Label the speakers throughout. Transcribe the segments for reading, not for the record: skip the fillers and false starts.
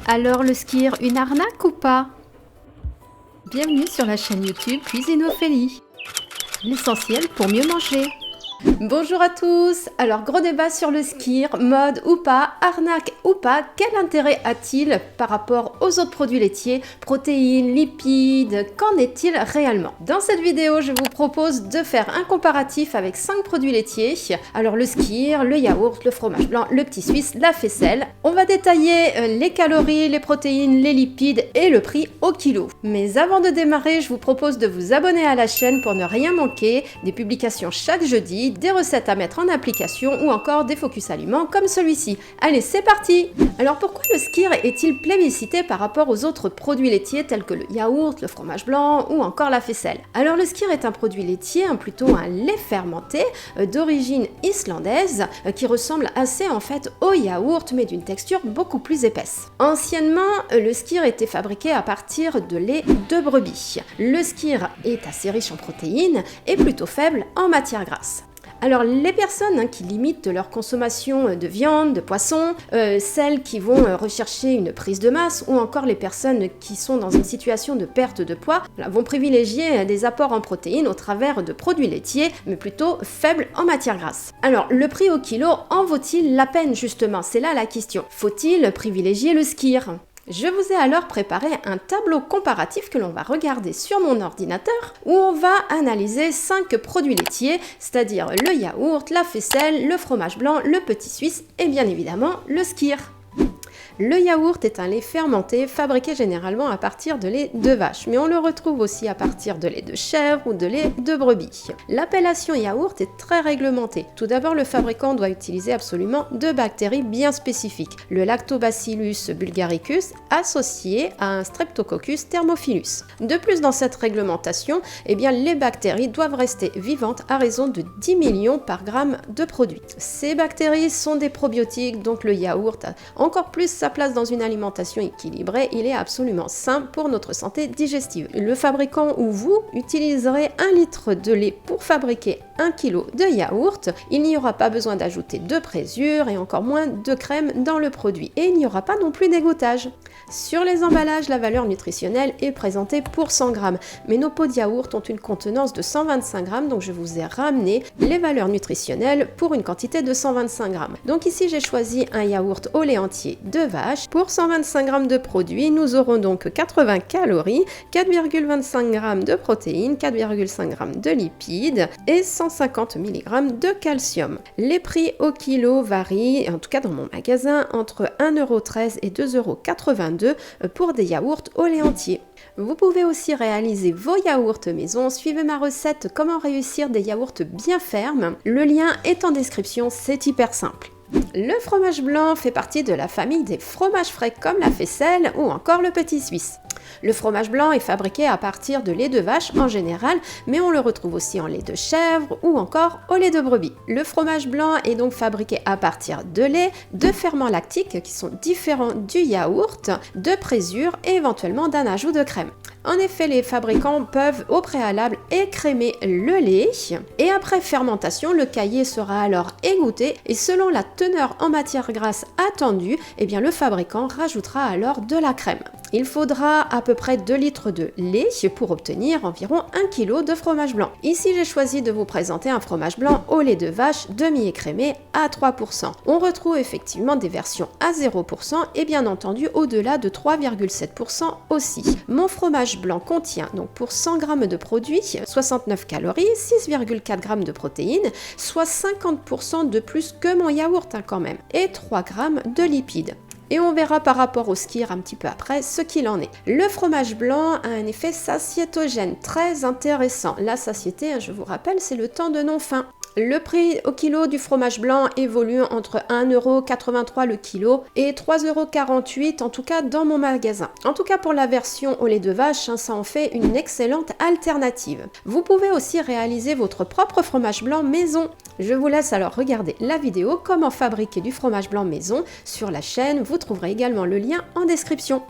Speaker 1: Alors le skyr, une arnaque ou pas? Bienvenue sur la chaîne YouTube Cuisine Ophélie. L'essentiel pour mieux manger. Bonjour à tous. Alors gros débat sur le skyr, mode ou pas, arnaque ou pas, quel intérêt a-t-il par rapport aux autres produits laitiers, protéines, lipides, qu'en est-il réellement? Dans cette vidéo, je vous propose de faire un comparatif avec 5 produits laitiers. Alors le skyr, le yaourt, le fromage blanc, le petit suisse, la faisselle. On va détailler les calories, les protéines, les lipides et le prix au kilo. Mais avant de démarrer, je vous propose de vous abonner à la chaîne pour ne rien manquer, des publications chaque jeudi, des recettes à mettre en application ou encore des focus aliments comme celui-ci. Allez, c'est parti! Alors pourquoi le skyr est-il plébiscité par rapport aux autres produits laitiers tels que le yaourt, le fromage blanc ou encore la faisselle? Alors le skyr est un produit laitier, plutôt un lait fermenté d'origine islandaise qui ressemble assez en fait au yaourt mais d'une texture beaucoup plus épaisse. Anciennement, le skyr était fabriqué à partir de lait de brebis. Le skyr est assez riche en protéines et plutôt faible en matière grasse. Alors les personnes qui limitent leur consommation de viande, de poisson, celles qui vont rechercher une prise de masse ou encore les personnes qui sont dans une situation de perte de poids vont privilégier des apports en protéines au travers de produits laitiers mais plutôt faibles en matière grasse. Alors le prix au kilo en vaut-il la peine justement? C'est là la question. Faut-il privilégier le skyr? Je vous ai alors préparé un tableau comparatif que l'on va regarder sur mon ordinateur où on va analyser 5 produits laitiers, c'est-à-dire le yaourt, la faisselle, le fromage blanc, le petit suisse et bien évidemment le skyr. Le yaourt est un lait fermenté fabriqué généralement à partir de lait de vache, mais on le retrouve aussi à partir de lait de chèvre ou de lait de brebis. L'appellation yaourt est très réglementée. Tout d'abord, le fabricant doit utiliser absolument 2 bactéries bien spécifiques, le Lactobacillus bulgaricus associé à un Streptococcus thermophilus. De plus, dans cette réglementation, les bactéries doivent rester vivantes à raison de 10 millions par gramme de produit. Ces bactéries sont des probiotiques, donc le yaourt a encore plus sa place dans une alimentation équilibrée, il est absolument sain pour notre santé digestive. Le fabricant ou vous utiliserez 1 litre de lait pour fabriquer 1 kg de yaourt. Il n'y aura pas besoin d'ajouter de présure et encore moins de crème dans le produit. Et il n'y aura pas non plus d'égouttage. Sur les emballages, la valeur nutritionnelle est présentée pour 100 grammes. Mais nos pots de yaourt ont une contenance de 125 grammes, donc je vous ai ramené les valeurs nutritionnelles pour une quantité de 125 grammes. Donc ici, j'ai choisi un yaourt au lait entier de vache. Pour 125 grammes de produit, nous aurons donc 80 calories, 4,25 grammes de protéines, 4,5 grammes de lipides et 150 mg de calcium. Les prix au kilo varient, en tout cas dans mon magasin, entre 1,13 € et 2,82 € pour des yaourts au lait entier. Vous pouvez aussi réaliser vos yaourts maison. Suivez ma recette comment réussir des yaourts bien fermes. Le lien est en description, c'est hyper simple. Le fromage blanc fait partie de la famille des fromages frais comme la faisselle ou encore le petit suisse. Le fromage blanc est fabriqué à partir de lait de vache en général, mais on le retrouve aussi en lait de chèvre ou encore au lait de brebis. Le fromage blanc est donc fabriqué à partir de lait, de ferments lactiques qui sont différents du yaourt, de présure et éventuellement d'un ajout de crème. En effet, les fabricants peuvent au préalable écrémer le lait et après fermentation, le caillé sera alors égoutté et selon la teneur en matière grasse attendue, le fabricant rajoutera alors de la crème. Il faudra à peu près 2 litres de lait pour obtenir environ 1 kg de fromage blanc. Ici, j'ai choisi de vous présenter un fromage blanc au lait de vache demi-écrémé à 3%. On retrouve effectivement des versions à 0% et bien entendu au-delà de 3,7% aussi. Mon fromage blanc contient donc pour 100 g de produit 69 calories, 6,4 g de protéines, soit 50% de plus que mon yaourt quand même, et 3 g de lipides. Et on verra par rapport au skyr un petit peu après ce qu'il en est. Le fromage blanc a un effet satiétogène très intéressant. La satiété, je vous rappelle, c'est le temps de non-faim. Le prix au kilo du fromage blanc évolue entre 1,83 € le kilo et 3,48 € en tout cas dans mon magasin. En tout cas pour la version au lait de vache, ça en fait une excellente alternative. Vous pouvez aussi réaliser votre propre fromage blanc maison. Je vous laisse alors regarder la vidéo comment fabriquer du fromage blanc maison sur la chaîne. Vous trouverez également le lien en description.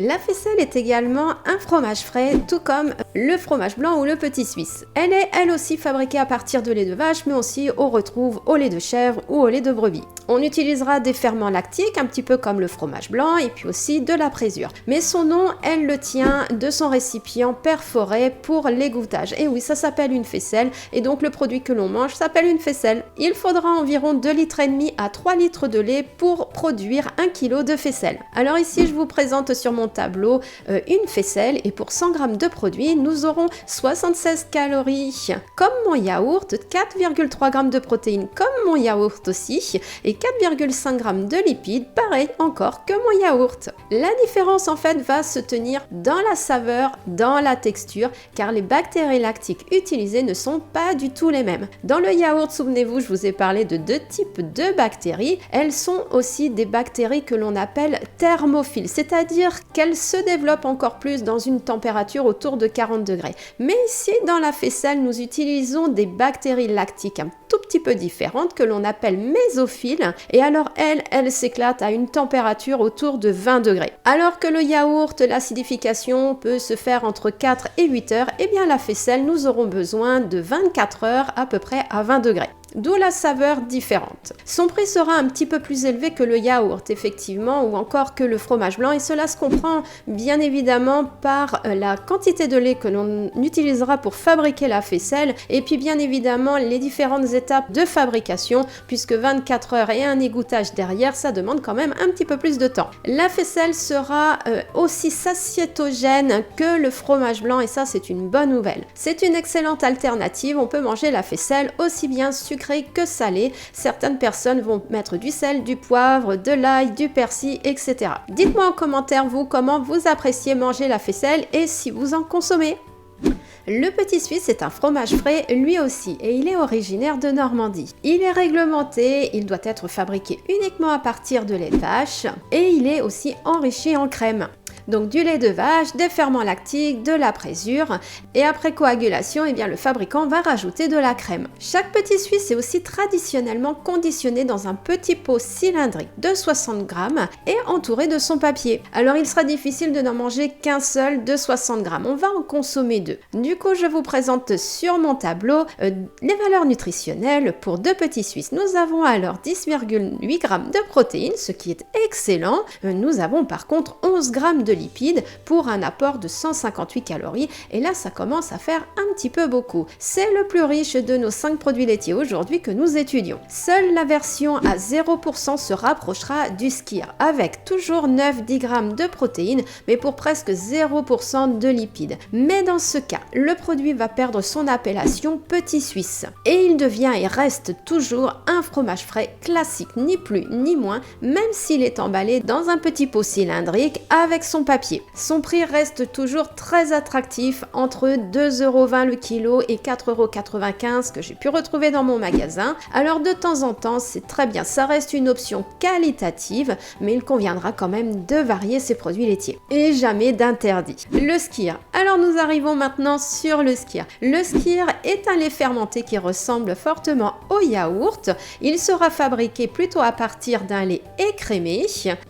Speaker 1: La faisselle est également un fromage frais, tout comme le fromage blanc ou le petit suisse. Elle est elle aussi fabriquée à partir de lait de vache, mais aussi on retrouve au lait de chèvre ou au lait de brebis. On utilisera des ferments lactiques, un petit peu comme le fromage blanc, et puis aussi de la présure. Mais son nom, elle le tient de son récipient perforé pour l'égouttage. Et oui, ça s'appelle une faisselle, et donc le produit que l'on mange s'appelle une faisselle. Il faudra environ 2,5 litres à 3 litres de lait pour produire 1 kg de faisselle. Alors ici, je vous présente sur mon tableau une faisselle, et pour 100 g de produit, nous aurons 76 calories, comme mon yaourt, 4,3 g de protéines, comme mon yaourt aussi, et 4,5 g de lipides, pareil encore que mon yaourt. La différence en fait va se tenir dans la saveur, dans la texture, car les bactéries lactiques utilisées ne sont pas du tout les mêmes. Dans le yaourt, souvenez-vous, je vous ai parlé de 2 types de bactéries. Elles sont aussi des bactéries que l'on appelle thermophiles, c'est-à-dire qu'elles se développent encore plus dans une température autour de 40 degrés. Mais ici, dans la faisselle, nous utilisons des bactéries lactiques un tout petit peu différentes que l'on appelle mésophiles. Et alors, elles s'éclatent à une température autour de 20 degrés. Alors que le yaourt, l'acidification peut se faire entre 4 et 8 heures, et bien la faisselle, nous aurons besoin de 24 heures à peu près à 20 degrés. D'où la saveur différente. Son prix sera un petit peu plus élevé que le yaourt, effectivement, ou encore que le fromage blanc, et cela se comprend bien évidemment par la quantité de lait que l'on utilisera pour fabriquer la faisselle, et puis bien évidemment les différentes étapes de fabrication, puisque 24 heures et un égouttage derrière, ça demande quand même un petit peu plus de temps. La faisselle sera aussi satiétogène que le fromage blanc, et ça c'est une bonne nouvelle. C'est une excellente alternative, on peut manger la faisselle aussi bien sucrée que salé. Certaines personnes vont mettre du sel, du poivre, de l'ail, du persil, etc. Dites-moi en commentaire, vous, comment vous appréciez manger la faisselle et si vous en consommez. Le petit suisse est un fromage frais lui aussi et il est originaire de Normandie. Il est réglementé, il doit être fabriqué uniquement à partir de lait de vache et il est aussi enrichi en crème. Donc du lait de vache, des ferments lactiques, de la présure et après coagulation, eh bien, le fabricant va rajouter de la crème. Chaque petit suisse est aussi traditionnellement conditionné dans un petit pot cylindrique de 60 g et entouré de son papier. Alors il sera difficile de n'en manger qu'un seul de 60 g, on va en consommer 2. Du coup, je vous présente sur mon tableau les valeurs nutritionnelles pour 2 petits suisses. Nous avons alors 10,8 g de protéines, ce qui est excellent. Nous avons par contre 11 g de lipides pour un apport de 158 calories et là ça commence à faire un petit peu beaucoup. C'est le plus riche de nos 5 produits laitiers aujourd'hui que nous étudions. Seule la version à 0% se rapprochera du skyr avec toujours 9-10 g de protéines mais pour presque 0% de lipides. Mais dans ce cas, le produit va perdre son appellation petit suisse et il devient et reste toujours un fromage frais classique, ni plus ni moins, même s'il est emballé dans un petit pot cylindrique avec son papier. Son prix reste toujours très attractif, entre 2,20 € le kilo et 4,95 € que j'ai pu retrouver dans mon magasin. Alors de temps en temps, c'est très bien, ça reste une option qualitative, mais il conviendra quand même de varier ses produits laitiers. Et jamais d'interdit. Le skyr. Alors nous arrivons maintenant sur le skyr. Le skyr est un lait fermenté qui ressemble fortement au yaourt. Il sera fabriqué plutôt à partir d'un lait écrémé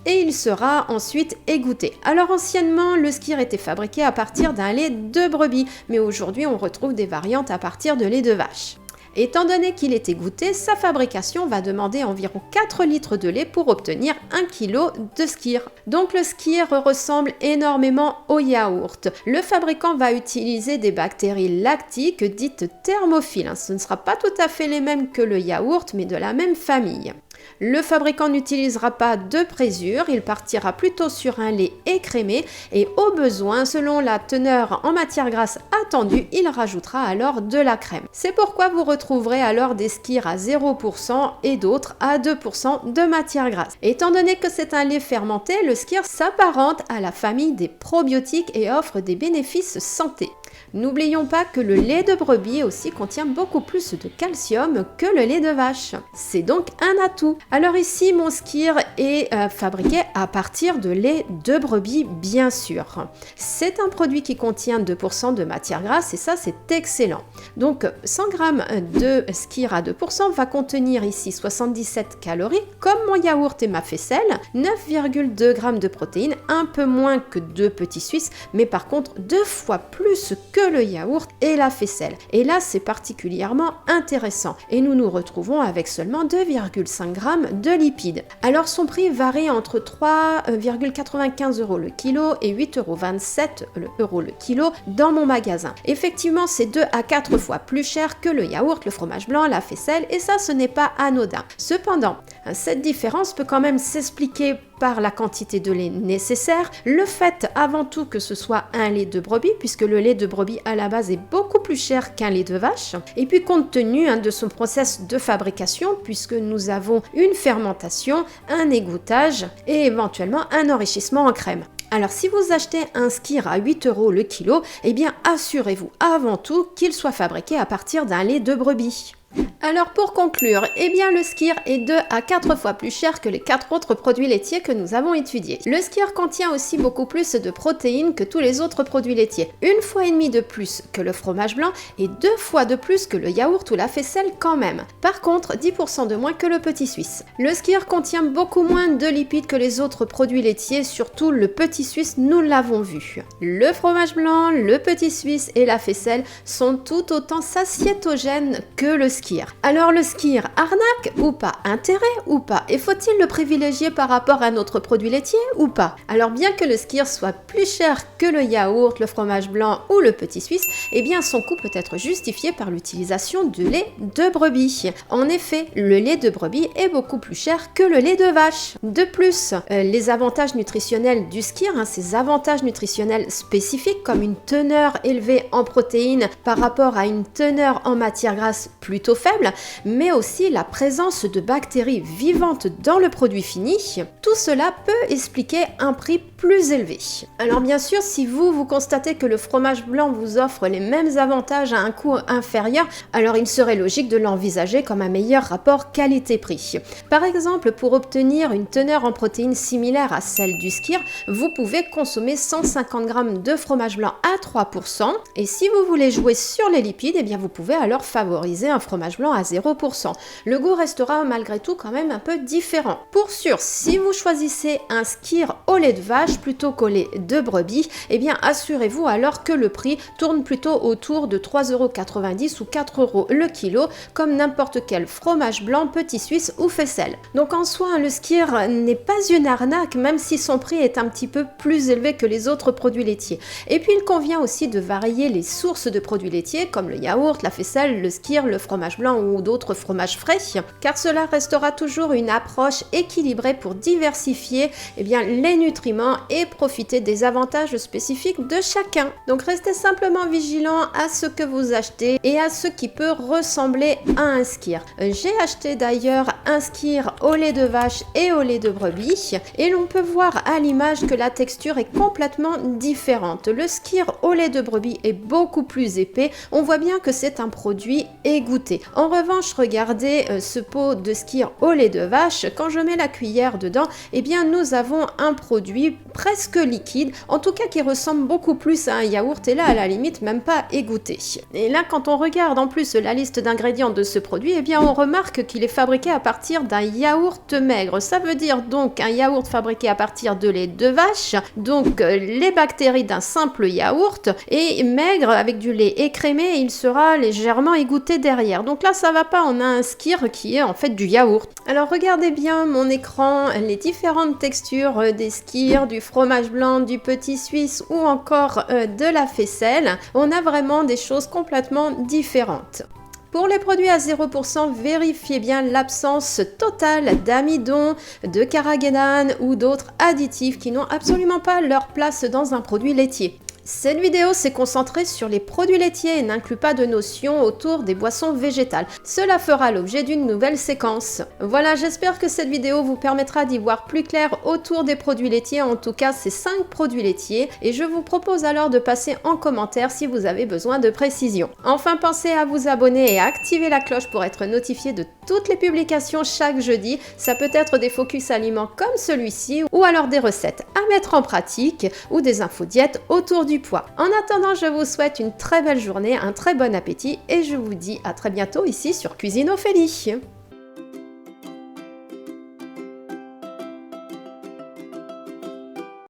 Speaker 1: et il sera ensuite égoutté. Alors anciennement, le skyr était fabriqué à partir d'un lait de brebis, mais aujourd'hui on retrouve des variantes à partir de lait de vache. Étant donné qu'il est égoutté, sa fabrication va demander environ 4 litres de lait pour obtenir 1 kg de skyr. Donc le skyr ressemble énormément au yaourt. Le fabricant va utiliser des bactéries lactiques dites thermophiles. Ce ne sera pas tout à fait les mêmes que le yaourt, mais de la même famille. Le fabricant n'utilisera pas de présure, il partira plutôt sur un lait écrémé et au besoin, selon la teneur en matière grasse attendue, il rajoutera alors de la crème. C'est pourquoi vous retrouverez alors des skyrs à 0% et d'autres à 2% de matière grasse. Étant donné que c'est un lait fermenté, le skyr s'apparente à la famille des probiotiques et offre des bénéfices santé. N'oublions pas que le lait de brebis aussi contient beaucoup plus de calcium que le lait de vache. C'est donc un atout. Alors ici, mon skyr est fabriqué à partir de lait de brebis, bien sûr. C'est un produit qui contient 2% de matière grasse et ça, c'est excellent. Donc 100 g de skyr à 2% va contenir ici 77 calories, comme mon yaourt et ma faisselle, 9,2 g de protéines, un peu moins que 2 petits suisses, mais par contre 2 fois plus que le yaourt et la faisselle. Et là, c'est particulièrement intéressant. Et nous nous retrouvons avec seulement 2,5 g de lipides. Alors son prix varie entre 3,95 € le kilo et 8,27 € le kilo dans mon magasin. Effectivement, c'est 2 à 4 fois plus cher que le yaourt, le fromage blanc, la faisselle, et ça, ce n'est pas anodin. Cependant, cette différence peut quand même s'expliquer par la quantité de lait nécessaire, le fait avant tout que ce soit un lait de brebis, puisque le lait de brebis à la base est beaucoup plus cher qu'un lait de vache, et puis compte tenu de son process de fabrication, puisque nous avons une fermentation, un égouttage et éventuellement un enrichissement en crème. Alors si vous achetez un skyr à 8 € le kilo, eh bien assurez-vous avant tout qu'il soit fabriqué à partir d'un lait de brebis. Alors pour conclure, eh bien le skyr est 2 à 4 fois plus cher que les 4 autres produits laitiers que nous avons étudiés. Le skyr contient aussi beaucoup plus de protéines que tous les autres produits laitiers, 1,5 fois de plus que le fromage blanc et 2 fois de plus que le yaourt ou la faisselle quand même. Par contre, 10% de moins que le petit suisse. Le skyr contient beaucoup moins de lipides que les autres produits laitiers, surtout le petit suisse, nous l'avons vu. Le fromage blanc, le petit suisse et la faisselle sont tout autant satiétogènes que le skyr. Alors le skyr, arnaque ou pas? Intérêt ou pas? Et faut-il le privilégier par rapport à notre produit laitier ou pas? Alors bien que le skyr soit plus cher que le yaourt, le fromage blanc ou le petit suisse, eh bien son coût peut être justifié par l'utilisation de lait de brebis. En effet, le lait de brebis est beaucoup plus cher que le lait de vache. De plus, les avantages nutritionnels du skyr, ces avantages nutritionnels spécifiques comme une teneur élevée en protéines par rapport à une teneur en matière grasse plutôt faible, mais aussi la présence de bactéries vivantes dans le produit fini, tout cela peut expliquer un prix plus élevé. Alors bien sûr, si vous constatez que le fromage blanc vous offre les mêmes avantages à un coût inférieur, alors il serait logique de l'envisager comme un meilleur rapport qualité-prix. Par exemple, pour obtenir une teneur en protéines similaire à celle du skyr, vous pouvez consommer 150 g de fromage blanc à 3%, et si vous voulez jouer sur les lipides, eh bien vous pouvez alors favoriser un fromage blanc à 0%. Le goût restera malgré tout quand même un peu différent. Pour sûr, si vous choisissez un skyr au lait de vache plutôt qu'au lait de brebis, eh bien assurez-vous alors que le prix tourne plutôt autour de 3,90 € ou 4 € le kilo, comme n'importe quel fromage blanc, petit suisse ou faisselle. Donc en soi, le skyr n'est pas une arnaque, même si son prix est un petit peu plus élevé que les autres produits laitiers. Et puis il convient aussi de varier les sources de produits laitiers, comme le yaourt, la faisselle, le skyr, le fromage blanc ou d'autres fromages frais, car cela restera toujours une approche équilibrée pour diversifier les nutriments et profiter des avantages spécifiques de chacun. Donc restez simplement vigilant à ce que vous achetez et à ce qui peut ressembler à un skyr. J'ai acheté d'ailleurs un skyr au lait de vache et au lait de brebis, et l'on peut voir à l'image que la texture est complètement différente. Le skyr au lait de brebis est beaucoup plus épais, on voit bien que c'est un produit égoutté. En revanche, regardez ce pot de skyr au lait de vache, quand je mets la cuillère dedans, eh bien nous avons un produit presque liquide, en tout cas qui ressemble beaucoup plus à un yaourt, et là à la limite même pas égoutté. Et là quand on regarde en plus la liste d'ingrédients de ce produit, eh bien on remarque qu'il est fabriqué à partir d'un yaourt maigre. Ça veut dire donc un yaourt fabriqué à partir de lait de vache, donc les bactéries d'un simple yaourt, et maigre avec du lait écrémé, il sera légèrement égoutté derrière. Donc là ça va pas, on a un skyr qui est en fait du yaourt. Alors regardez bien mon écran, les différentes textures des skyrs, du fromage blanc, du petit suisse ou encore de la faisselle. On a vraiment des choses complètement différentes. Pour les produits à 0%, vérifiez bien l'absence totale d'amidon, de carragénane ou d'autres additifs qui n'ont absolument pas leur place dans un produit laitier. Cette vidéo s'est concentrée sur les produits laitiers et n'inclut pas de notions autour des boissons végétales. Cela fera l'objet d'une nouvelle séquence. Voilà, j'espère que cette vidéo vous permettra d'y voir plus clair autour des produits laitiers, en tout cas ces 5 produits laitiers, et je vous propose alors de passer en commentaire si vous avez besoin de précision. Enfin, pensez à vous abonner et à activer la cloche pour être notifié de toutes les publications chaque jeudi. Ça peut être des focus aliments comme celui-ci, ou alors des recettes à mettre en pratique, ou des infos diètes autour du poids. En attendant, je vous souhaite une très belle journée, un très bon appétit et je vous dis à très bientôt ici sur Cuisine Ophélie.